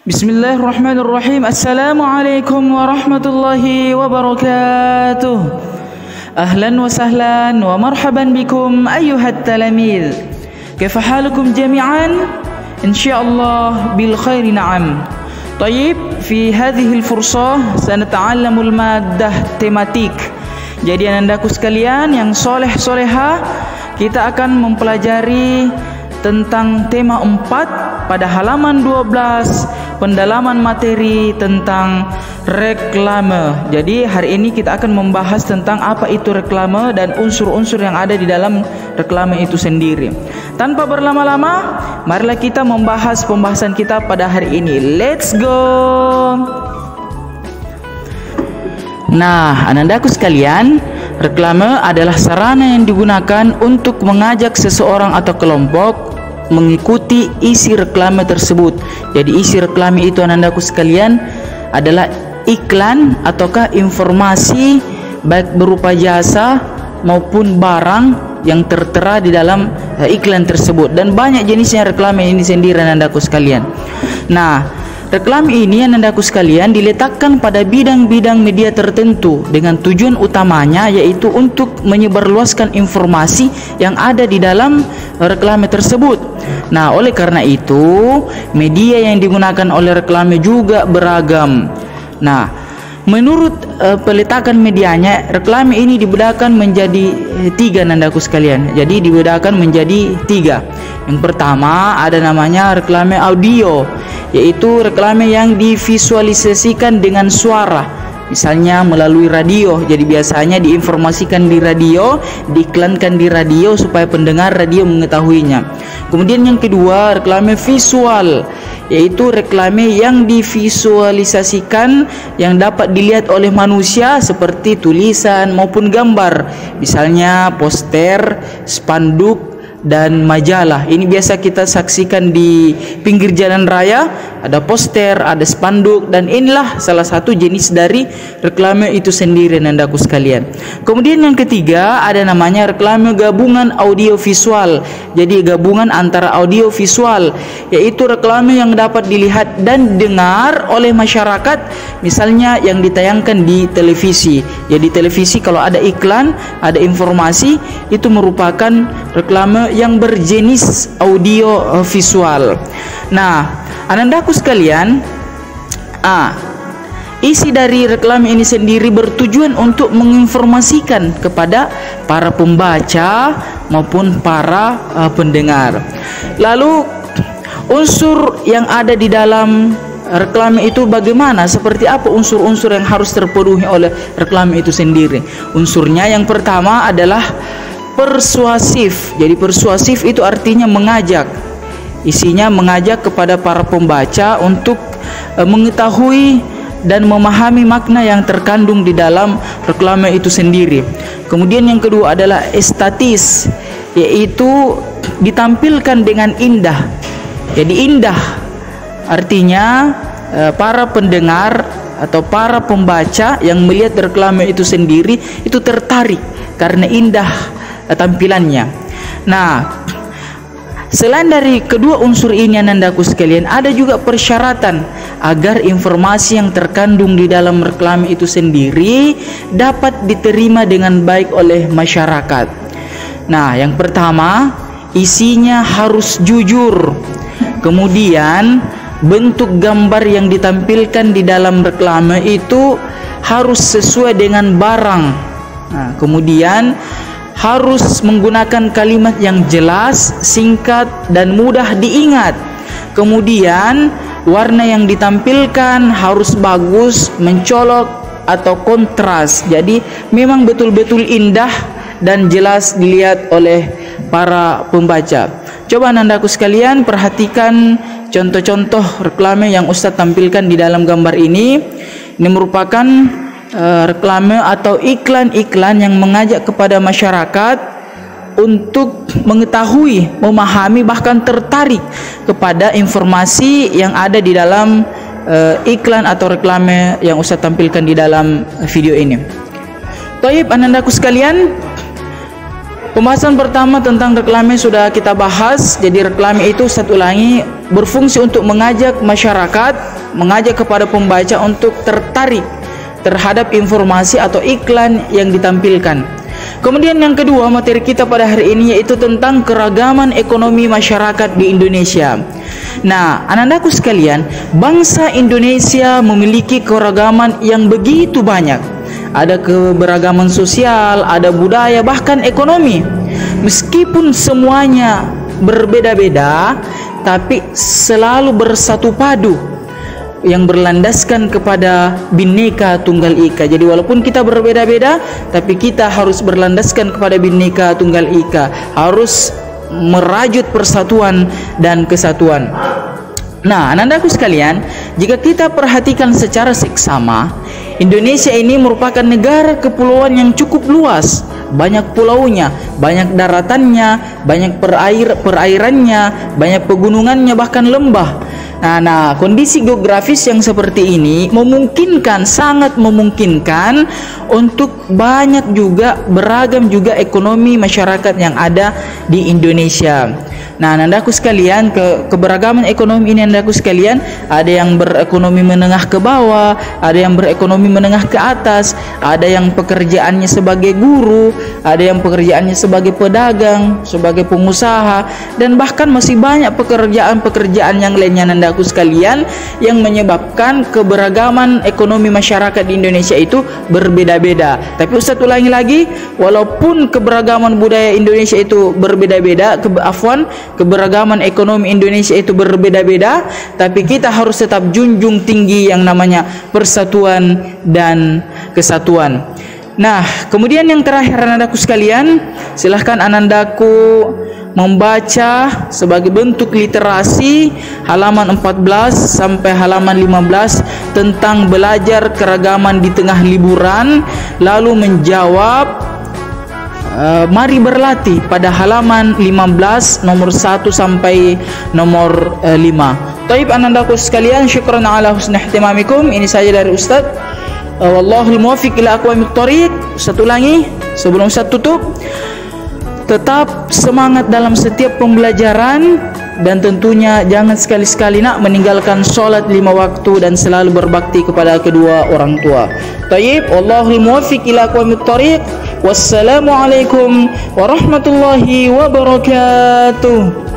Bismillahirrahmanirrahim. Assalamualaikum warahmatullahi wabarakatuh. Ahlan wa sahlan wa marhaban bikum ayyuhat talamid. Kaifa halukum jami'an? Insyaallah bil khairi na'am. Tayyib, fi hadhihi al-fursah sanata'allamu al-maddah tematik. Jadi anandaku sekalian yang soleh-soleha, kita akan mempelajari tentang tema 4 pada halaman 12, pendalaman materi tentang reklame. Jadi hari ini kita akan membahas tentang apa itu reklame dan unsur-unsur yang ada di dalam reklame itu sendiri. Tanpa berlama-lama, marilah kita membahas pembahasan kita pada hari ini. Let's go. Nah, anandaku sekalian, reklame adalah sarana yang digunakan untuk mengajak seseorang atau kelompok mengikuti isi reklame tersebut. Jadi isi reklame itu anandaku sekalian adalah iklan ataukah informasi baik berupa jasa maupun barang yang tertera di dalam iklan tersebut. Dan banyak jenisnya reklame ini sendiri anandaku sekalian. Nah, reklame ini anandaku sekalian diletakkan pada bidang-bidang media tertentu dengan tujuan utamanya yaitu untuk menyebarluaskan informasi yang ada di dalam reklame tersebut. Nah, oleh karena itu media yang digunakan oleh reklame juga beragam. Nah, menurut peletakan medianya, reklame ini dibedakan menjadi 3 nandaku sekalian. Jadi dibedakan menjadi 3. Yang pertama ada namanya reklame audio, yaitu reklame yang divisualisasikan dengan suara, misalnya melalui radio. Jadi biasanya diinformasikan di radio, diiklankan di radio supaya pendengar radio mengetahuinya. Kemudian yang kedua reklame visual, yaitu reklame yang divisualisasikan yang dapat dilihat oleh manusia seperti tulisan maupun gambar, misalnya poster, spanduk dan majalah. Ini biasa kita saksikan di pinggir jalan raya, ada poster, ada spanduk, dan inilah salah satu jenis dari reklame itu sendiri nandaku sekalian. Kemudian yang ketiga ada namanya reklame gabungan audio visual. Jadi gabungan antara audio visual, yaitu reklame yang dapat dilihat dan dengar oleh masyarakat, misalnya yang ditayangkan di televisi. Jadi televisi kalau ada iklan, ada informasi, itu merupakan reklame yang berjenis audio visual. Nah, anandaku sekalian, isi dari reklame ini sendiri bertujuan untuk menginformasikan kepada para pembaca maupun para pendengar. Lalu unsur yang ada di dalam reklame itu bagaimana? Seperti apa unsur-unsur yang harus terpenuhi oleh reklame itu sendiri? Unsurnya yang pertama adalah persuasif. Jadi persuasif itu artinya mengajak. Isinya mengajak kepada para pembaca untuk mengetahui dan memahami makna yang terkandung di dalam reklame itu sendiri. Kemudian yang kedua adalah estetis, yaitu ditampilkan dengan indah. Jadi indah artinya para pendengar atau para pembaca yang melihat reklame itu sendiri itu tertarik karena indah tampilannya. Nah, selain dari kedua unsur ini anandaku sekalian, ada juga persyaratan agar informasi yang terkandung di dalam reklame itu sendiri dapat diterima dengan baik oleh masyarakat. Nah, yang pertama, isinya harus jujur. Kemudian bentuk gambar yang ditampilkan di dalam reklame itu harus sesuai dengan barang. Nah, kemudian harus menggunakan kalimat yang jelas, singkat, dan mudah diingat. Kemudian warna yang ditampilkan harus bagus, mencolok atau kontras. Jadi memang betul-betul indah dan jelas dilihat oleh para pembaca. Coba anandaku sekalian perhatikan contoh-contoh reklame yang Ustadz tampilkan di dalam gambar ini. Ini merupakan reklame atau iklan-iklan yang mengajak kepada masyarakat untuk mengetahui, memahami, bahkan tertarik kepada informasi yang ada di dalam iklan atau reklame yang Ustadz tampilkan di dalam video ini. Taib anandaku sekalian, Pembahasan pertama tentang reklame sudah kita bahas. Jadi reklame itu, saya ulangi, berfungsi untuk mengajak masyarakat, mengajak kepada pembaca untuk tertarik terhadap informasi atau iklan yang ditampilkan. Kemudian yang kedua, materi kita pada hari ini yaitu tentang keragaman ekonomi masyarakat di Indonesia. Nah, anak-anakku sekalian, bangsa Indonesia memiliki keragaman yang begitu banyak. Ada keberagaman sosial, ada budaya, bahkan ekonomi. Meskipun semuanya berbeda-beda, tapi selalu bersatu padu yang berlandaskan kepada Bhinneka Tunggal Ika. Jadi walaupun kita berbeda-beda, tapi kita harus berlandaskan kepada Bhinneka Tunggal Ika, harus merajut persatuan dan kesatuan. Nah, anak-anakku sekalian, jika kita perhatikan secara seksama, Indonesia ini merupakan negara kepulauan yang cukup luas. Banyak pulaunya, banyak daratannya, banyak perairannya, banyak pegunungannya, bahkan lembah. Nah, kondisi geografis yang seperti ini memungkinkan, sangat memungkinkan untuk banyak juga, beragam juga ekonomi masyarakat yang ada di Indonesia. Nah, anandaku sekalian, keberagaman ekonomi ini anandaku sekalian, ada yang berekonomi menengah ke bawah, ada yang berekonomi menengah ke atas, ada yang pekerjaannya sebagai guru, ada yang pekerjaannya sebagai pedagang, sebagai pengusaha, dan bahkan masih banyak pekerjaan-pekerjaan yang lainnya anandaku sekalian, yang menyebabkan keberagaman ekonomi masyarakat di Indonesia itu berbeda-beda. Tapi Ustaz ulangi lagi, walaupun keberagaman budaya Indonesia itu berbeda-beda, keberagaman ekonomi Indonesia itu berbeda-beda, tapi kita harus tetap junjung tinggi yang namanya persatuan dan kesatuan. Nah, kemudian yang terakhir anandaku sekalian, silahkan anandaku membaca sebagai bentuk literasi halaman 14 sampai halaman 15 tentang belajar keragaman di tengah liburan, lalu menjawab mari berlatih pada halaman 15 nomor 1 sampai nomor 5. Taib anandaku sekalian, syukran ala husni ihtimamikum. Ini saja dari Ustaz. Wallahul muwaffiq ila aqwamit thoriq. Ustaz ulangi sebelum Ustaz tutup. Tetap semangat dalam setiap pembelajaran, dan tentunya jangan sekali-sekali nak meninggalkan sholat 5 waktu dan selalu berbakti kepada kedua orang tua. Taib, wallahul muwaffiq ila aqwamit thoriq. Wassalamualaikum warahmatullahi wabarakatuh.